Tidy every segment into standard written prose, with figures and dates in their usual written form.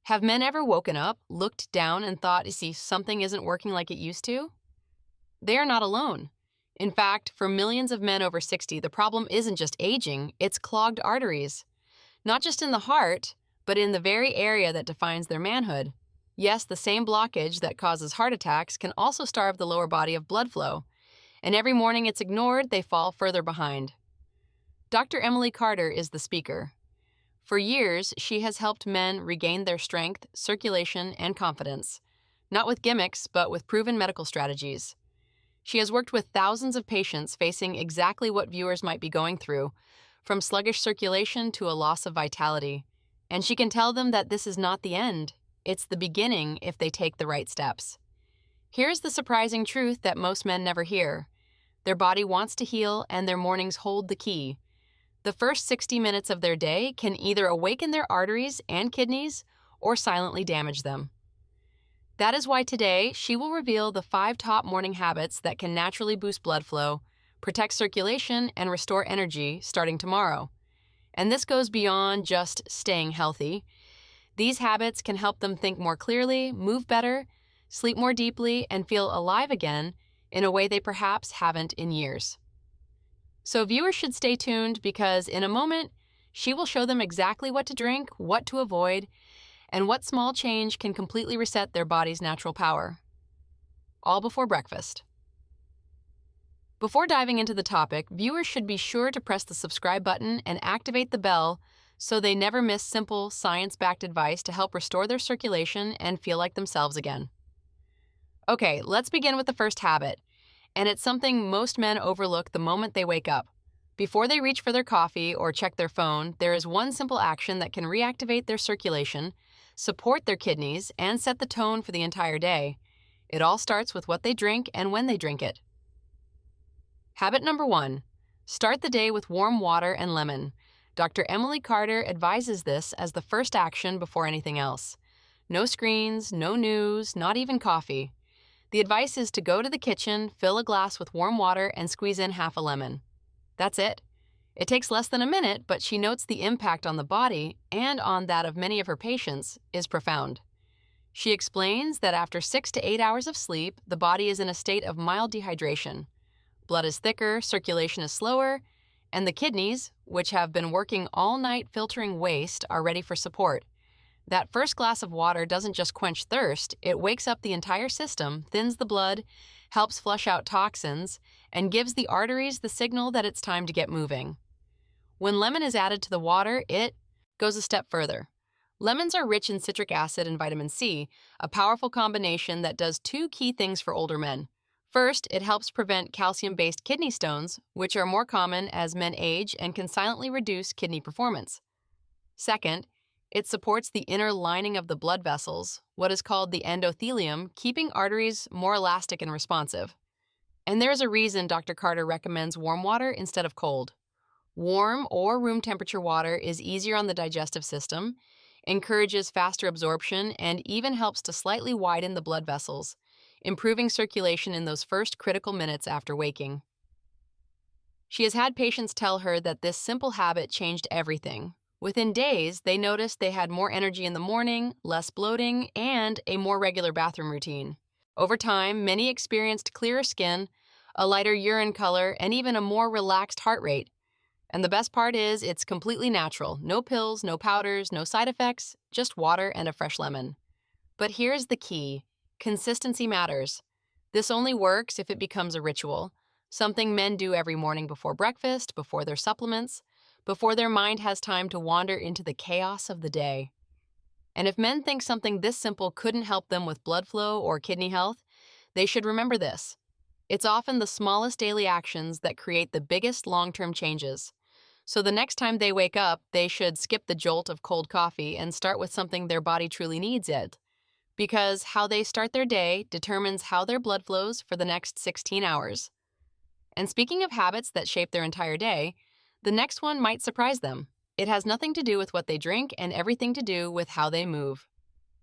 Have men ever woken up, looked down, and thought, you see, something isn't working like it used to? They are not alone. In fact, for millions of men over 60, the problem isn't just aging, it's clogged arteries. Not just in the heart, but in the very area that defines their manhood. Yes, the same blockage that causes heart attacks can also starve the lower body of blood flow. And every morning it's ignored, they fall further behind. Dr. Emily Carter is the speaker. For years, she has helped men regain their strength, circulation, and confidence, not with gimmicks, but with proven medical strategies. She has worked with thousands of patients facing exactly what viewers might be going through, from sluggish circulation to a loss of vitality. And she can tell them that this is not the end. It's the beginning if they take the right steps. Here's the surprising truth that most men never hear. Their body wants to heal, and their mornings hold the key. The first 60 minutes of their day can either awaken their arteries and kidneys or silently damage them. That is why today she will reveal the 5 top morning habits that can naturally boost blood flow, protect circulation, and restore energy starting tomorrow. And this goes beyond just staying healthy. These habits can help them think more clearly, move better, sleep more deeply, and feel alive again in a way they perhaps haven't in years. So viewers should stay tuned because in a moment, she will show them exactly what to drink, what to avoid, and what small change can completely reset their body's natural power. All before breakfast. Before diving into the topic, viewers should be sure to press the subscribe button and activate the bell so they never miss simple, science-backed advice to help restore their circulation and feel like themselves again. Okay, let's begin with the first habit. And it's something most men overlook the moment they wake up. Before they reach for their coffee or check their phone, there is one simple action that can reactivate their circulation, support their kidneys, and set the tone for the entire day. It all starts with what they drink and when they drink it. Habit number 1. Start the day with warm water and lemon. Dr. Emily Carter advises this as the first action before anything else. No screens, no news, not even coffee. The advice is to go to the kitchen, fill a glass with warm water, and squeeze in half a lemon. That's it. It takes less than a minute, but she notes the impact on the body and on that of many of her patients is profound. She explains that after 6 to 8 hours of sleep, the body is in a state of mild dehydration. Blood is thicker, circulation is slower, and the kidneys, which have been working all night filtering waste, are ready for support. That first glass of water doesn't just quench thirst, it wakes up the entire system, thins the blood, helps flush out toxins, and gives the arteries the signal that it's time to get moving. When lemon is added to the water, it goes a step further. Lemons are rich in citric acid and vitamin C, a powerful combination that does 2 key things for older men. First, it helps prevent calcium-based kidney stones, which are more common as men age and can silently reduce kidney performance. Second, it supports the inner lining of the blood vessels, what is called the endothelium, keeping arteries more elastic and responsive. And there's a reason Dr. Carter recommends warm water instead of cold. Warm or room temperature water is easier on the digestive system, encourages faster absorption, and even helps to slightly widen the blood vessels, improving circulation in those first critical minutes after waking. She has had patients tell her that this simple habit changed everything. Within days, they noticed they had more energy in the morning, less bloating, and a more regular bathroom routine. Over time, many experienced clearer skin, a lighter urine color, and even a more relaxed heart rate. And the best part is, it's completely natural. No pills, no powders, no side effects, just water and a fresh lemon. But here's the key. Consistency matters. This only works if it becomes a ritual, something men do every morning before breakfast, before their supplements, before their mind has time to wander into the chaos of the day. And if men think something this simple couldn't help them with blood flow or kidney health, they should remember this. It's often the smallest daily actions that create the biggest long-term changes. So the next time they wake up, they should skip the jolt of cold coffee and start with something their body truly needs it. Because how they start their day determines how their blood flows for the next 16 hours. And speaking of habits that shape their entire day, the next one might surprise them. It has nothing to do with what they drink and everything to do with how they move.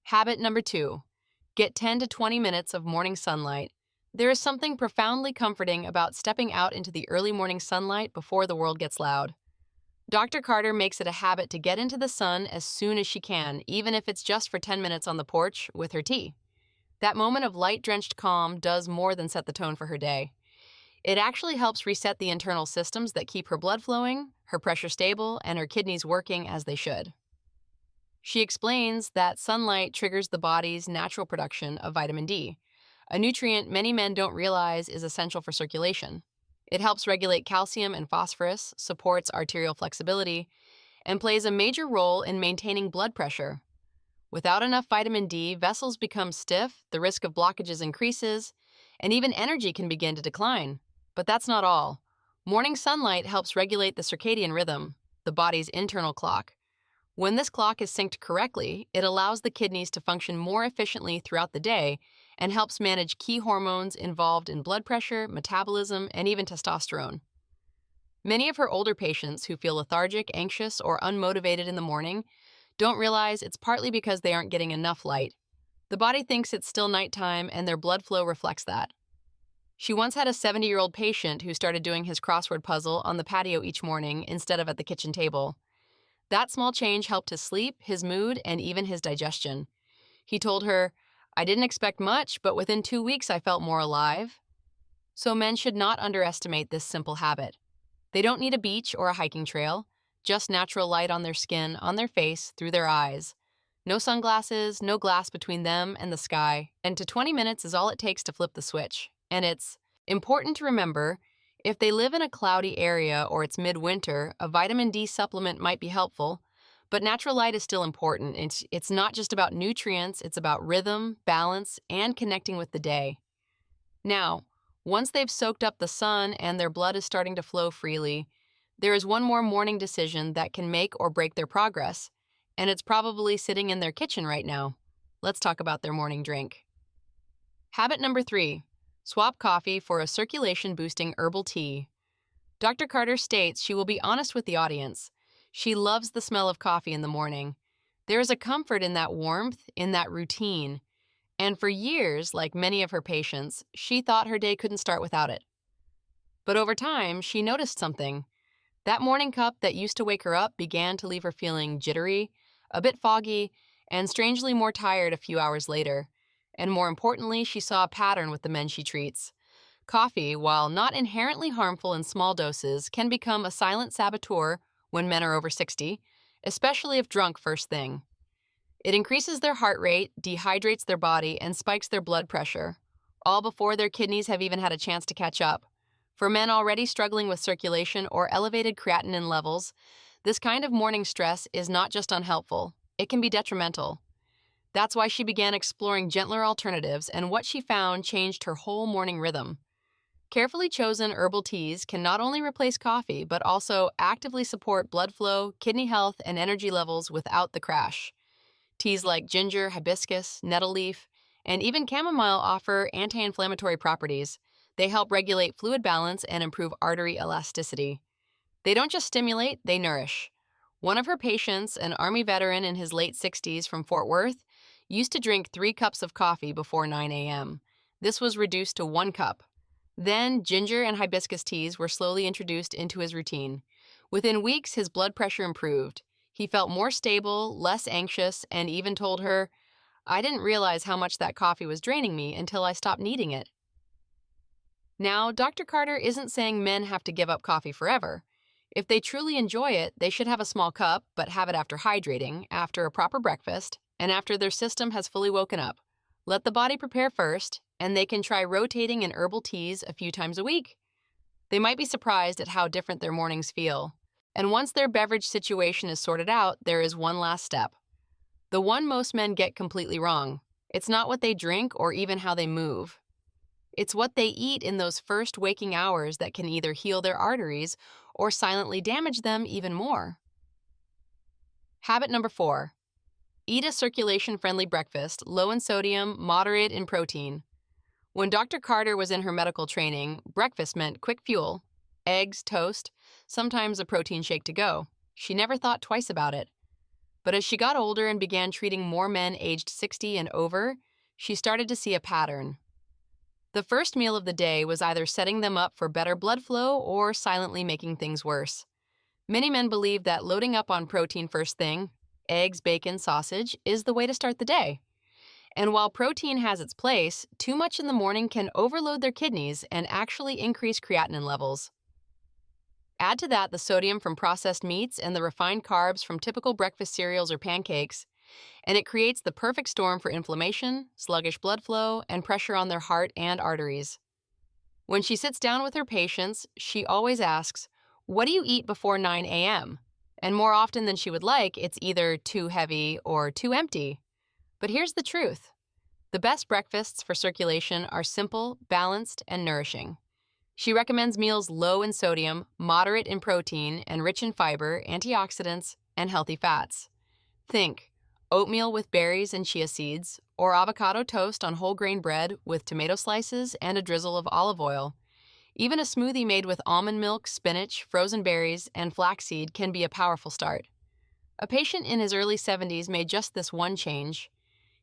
Habit number 2. Get 10 to 20 minutes of morning sunlight. There is something profoundly comforting about stepping out into the early morning sunlight before the world gets loud. Dr. Carter makes it a habit to get into the sun as soon as she can, even if it's just for 10 minutes on the porch with her tea. That moment of light-drenched calm does more than set the tone for her day. It actually helps reset the internal systems that keep her blood flowing, her pressure stable, and her kidneys working as they should. She explains that sunlight triggers the body's natural production of vitamin D, a nutrient many men don't realize is essential for circulation. It helps regulate calcium and phosphorus, supports arterial flexibility, and plays a major role in maintaining blood pressure. Without enough vitamin D, vessels become stiff, the risk of blockages increases, and even energy can begin to decline. But that's not all. Morning sunlight helps regulate the circadian rhythm, the body's internal clock. When this clock is synced correctly, it allows the kidneys to function more efficiently throughout the day and helps manage key hormones involved in blood pressure, metabolism, and even testosterone. Many of her older patients who feel lethargic, anxious, or unmotivated in the morning don't realize it's partly because they aren't getting enough light. The body thinks it's still nighttime, and their blood flow reflects that. She once had a 70-year-old patient who started doing his crossword puzzle on the patio each morning instead of at the kitchen table. That small change helped his sleep, his mood, and even his digestion. He told her, "I didn't expect much, but within 2 weeks I felt more alive." So men should not underestimate this simple habit. They don't need a beach or a hiking trail, just natural light on their skin, on their face, through their eyes. No sunglasses, no glass between them and the sky, and 20 minutes is all it takes to flip the switch. And it's important to remember, if they live in a cloudy area or it's midwinter, a vitamin D supplement might be helpful, but natural light is still important. It's not just about nutrients, it's about rhythm, balance, and connecting with the day. Now, once they've soaked up the sun and their blood is starting to flow freely, there is one more morning decision that can make or break their progress, and it's probably sitting in their kitchen right now. Let's talk about their morning drink. Habit number 3. Swap coffee for a circulation-boosting herbal tea. Dr. Carter states she will be honest with the audience. She loves the smell of coffee in the morning. There is a comfort in that warmth, in that routine. And for years, like many of her patients, she thought her day couldn't start without it. But over time, she noticed something. That morning cup that used to wake her up began to leave her feeling jittery, a bit foggy, and strangely more tired a few hours later. And more importantly, she saw a pattern with the men she treats. Coffee, while not inherently harmful in small doses, can become a silent saboteur when men are over 60, especially if drunk first thing. It increases their heart rate, dehydrates their body, and spikes their blood pressure, all before their kidneys have even had a chance to catch up. For men already struggling with circulation or elevated creatinine levels, this kind of morning stress is not just unhelpful, it can be detrimental. That's why she began exploring gentler alternatives, and what she found changed her whole morning rhythm. Carefully chosen herbal teas can not only replace coffee, but also actively support blood flow, kidney health, and energy levels without the crash. Teas like ginger, hibiscus, nettle leaf, and even chamomile offer anti-inflammatory properties. They help regulate fluid balance and improve artery elasticity. They don't just stimulate, they nourish. One of her patients, an Army veteran in his late 60s from Fort Worth, used to drink 3 cups of coffee before 9 a.m. This was reduced to 1 cup. Then, ginger and hibiscus teas were slowly introduced into his routine. Within weeks, his blood pressure improved. He felt more stable, less anxious, and even told her, "I didn't realize how much that coffee was draining me until I stopped needing it." Now, Dr. Carter isn't saying men have to give up coffee forever. If they truly enjoy it, they should have a small cup, but have it after hydrating, after a proper breakfast, and after their system has fully woken up. Let the body prepare first, and they can try rotating in herbal teas a few times a week. They might be surprised at how different their mornings feel. And once their beverage situation is sorted out, there is one last step. The one most men get completely wrong. It's not what they drink or even how they move. It's what they eat in those first waking hours that can either heal their arteries or silently damage them even more. Habit number 4. Eat a circulation-friendly breakfast, low in sodium, moderate in protein. When Dr. Carter was in her medical training, breakfast meant quick fuel, eggs, toast, sometimes a protein shake to go. She never thought twice about it. But as she got older and began treating more men aged 60 and over, she started to see a pattern. The first meal of the day was either setting them up for better blood flow or silently making things worse. Many men believe that loading up on protein first thing, eggs, bacon, sausage, is the way to start the day. And while protein has its place, too much in the morning can overload their kidneys and actually increase creatinine levels. Add to that the sodium from processed meats and the refined carbs from typical breakfast cereals or pancakes, and it creates the perfect storm for inflammation, sluggish blood flow, and pressure on their heart and arteries. When she sits down with her patients, she always asks, "What do you eat before 9 a.m.?" And more often than she would like, it's either too heavy or too empty. But here's the truth. The best breakfasts for circulation are simple, balanced, and nourishing. She recommends meals low in sodium, moderate in protein, and rich in fiber, antioxidants, and healthy fats. Think oatmeal with berries and chia seeds, or avocado toast on whole grain bread with tomato slices and a drizzle of olive oil. Even a smoothie made with almond milk, spinach, frozen berries, and flaxseed can be a powerful start. A patient in his early 70s made just this one change.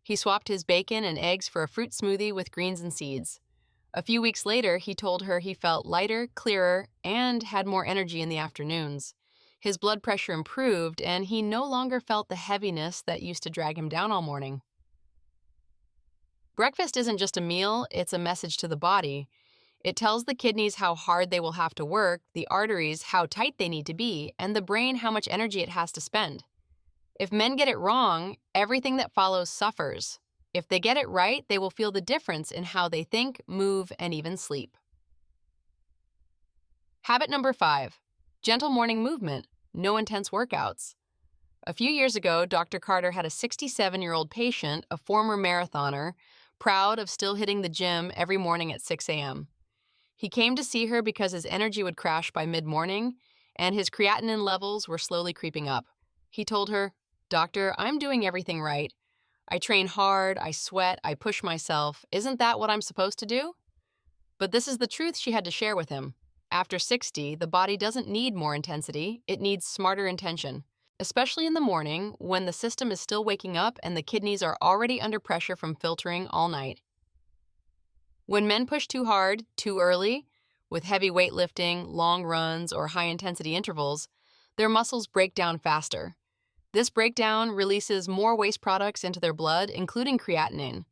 He swapped his bacon and eggs for a fruit smoothie with greens and seeds. A few weeks later, he told her he felt lighter, clearer, and had more energy in the afternoons. His blood pressure improved, and he no longer felt the heaviness that used to drag him down all morning. Breakfast isn't just a meal, it's a message to the body. It tells the kidneys how hard they will have to work, the arteries how tight they need to be, and the brain how much energy it has to spend. If men get it wrong, everything that follows suffers. If they get it right, they will feel the difference in how they think, move, and even sleep. Habit number 5, gentle morning movement, no intense workouts. A few years ago, Dr. Carter had a 67-year-old patient, a former marathoner, proud of still hitting the gym every morning at 6 a.m. He came to see her because his energy would crash by mid-morning, and his creatinine levels were slowly creeping up. He told her, "Doctor, I'm doing everything right. I train hard, I sweat, I push myself. Isn't that what I'm supposed to do?" But this is the truth she had to share with him. After 60, the body doesn't need more intensity, it needs smarter intention, especially in the morning when the system is still waking up and the kidneys are already under pressure from filtering all night. When men push too hard, too early, with heavy weightlifting, long runs, or high-intensity intervals, their muscles break down faster. This breakdown releases more waste products into their blood, including creatinine.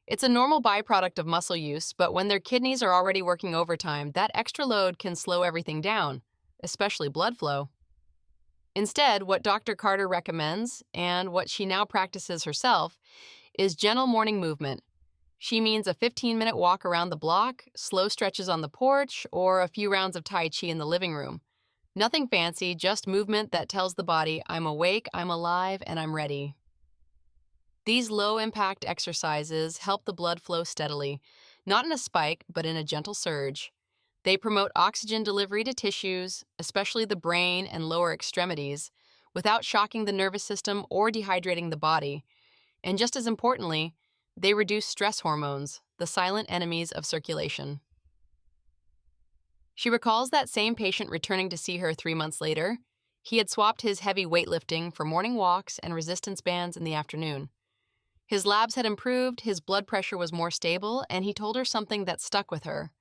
It's a normal byproduct of muscle use, but when their kidneys are already working overtime, that extra load can slow everything down, especially blood flow. Instead, what Dr. Carter recommends, and what she now practices herself, is gentle morning movement. She means a 15-minute walk around the block, slow stretches on the porch, or a few rounds of Tai Chi in the living room. Nothing fancy, just movement that tells the body, "I'm awake, I'm alive, and I'm ready." These low-impact exercises help the blood flow steadily, not in a spike, but in a gentle surge. They promote oxygen delivery to tissues, especially the brain and lower extremities, without shocking the nervous system or dehydrating the body. And just as importantly, they reduce stress hormones, the silent enemies of circulation. She recalls that same patient returning to see her 3 months later. He had swapped his heavy weightlifting for morning walks and resistance bands in the afternoon. His labs had improved, his blood pressure was more stable, and he told her something that stuck with her.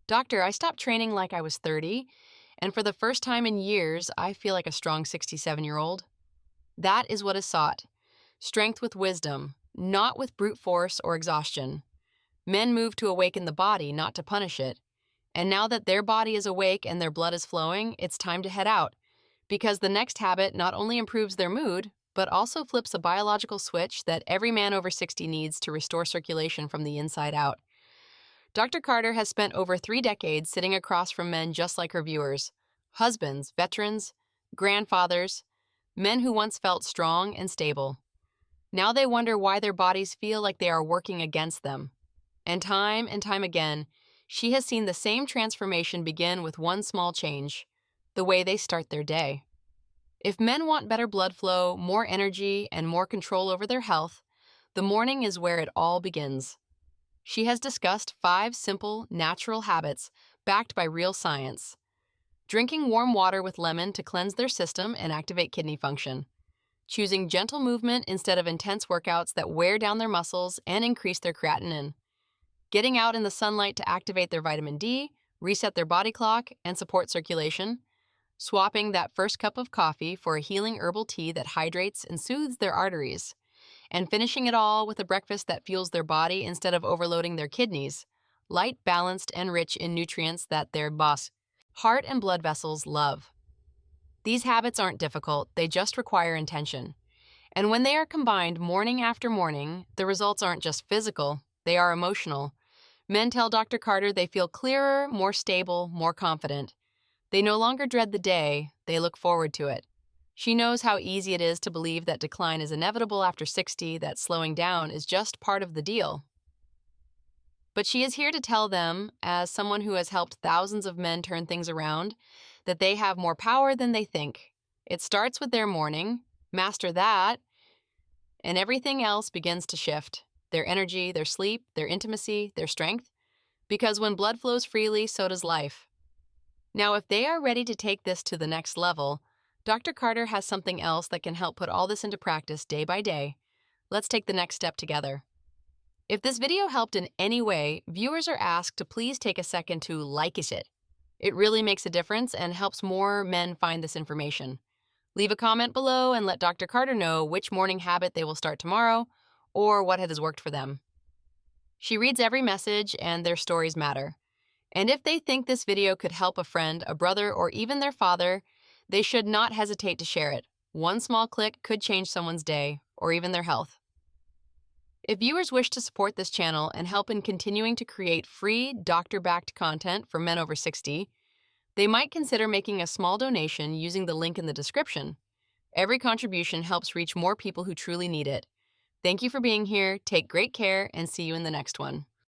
"Doctor, I stopped training like I was 30, and for the first time in years, I feel like a strong 67-year-old. That is what is sought. Strength with wisdom, not with brute force or exhaustion. Men move to awaken the body, not to punish it. And now that their body is awake and their blood is flowing, it's time to head out, because the next habit not only improves their mood, but also flips a biological switch that every man over 60 needs to restore circulation from the inside out." Dr. Carter has spent over 3 decades sitting across from men just like her viewers, husbands, veterans, grandfathers, men who once felt strong and stable. Now they wonder why their bodies feel like they are working against them. And time again, she has seen the same transformation begin with one small change: the way they start their day. If men want better blood flow, more energy, and more control over their health, the morning is where it all begins. She has discussed 5 simple, natural habits backed by real science. Drinking warm water with lemon to cleanse their system and activate kidney function. Choosing gentle movement instead of intense workouts that wear down their muscles and increase their creatinine. Getting out in the sunlight to activate their vitamin D, reset their body clock, and support circulation. swapping that first cup of coffee for a healing herbal tea that hydrates and soothes their arteries, and finishing it all with a breakfast that fuels their body instead of overloading their kidneys, light, balanced, and rich in nutrients that their heart and blood vessels love. These habits aren't difficult, they just require intention. And when they are combined morning after morning, the results aren't just physical, they are emotional. Men tell Dr. Carter they feel clearer, more stable, more confident. They no longer dread the day, they look forward to it. She knows how easy it is to believe that decline is inevitable after 60, that slowing down is just part of the deal. But she is here to tell them, as someone who has helped thousands of men turn things around, that they have more power than they think. It starts with their morning, master that, and everything else begins to shift. Their energy, their sleep, their intimacy, their strength. Because when blood flows freely, so does life. Now, if they are ready to take this to the next level, Dr. Carter has something else that can help put all this into practice day by day. Let's take the next step together. If this video helped in any way, viewers are asked to please take a second to like it. It really makes a difference and helps more men find this information. Leave a comment below and let Dr. Carter know which morning habit they will start tomorrow or what has worked for them. She reads every message and their stories matter. And if they think this video could help a friend, a brother, or even their father, they should not hesitate to share it. One small click could change someone's day or even their health. If viewers wish to support this channel and help in continuing to create free, doctor-backed content for men over 60, they might consider making a small donation using the link in the description. Every contribution helps reach more people who truly need it. Thank you for being here, take great care, and see you in the next one.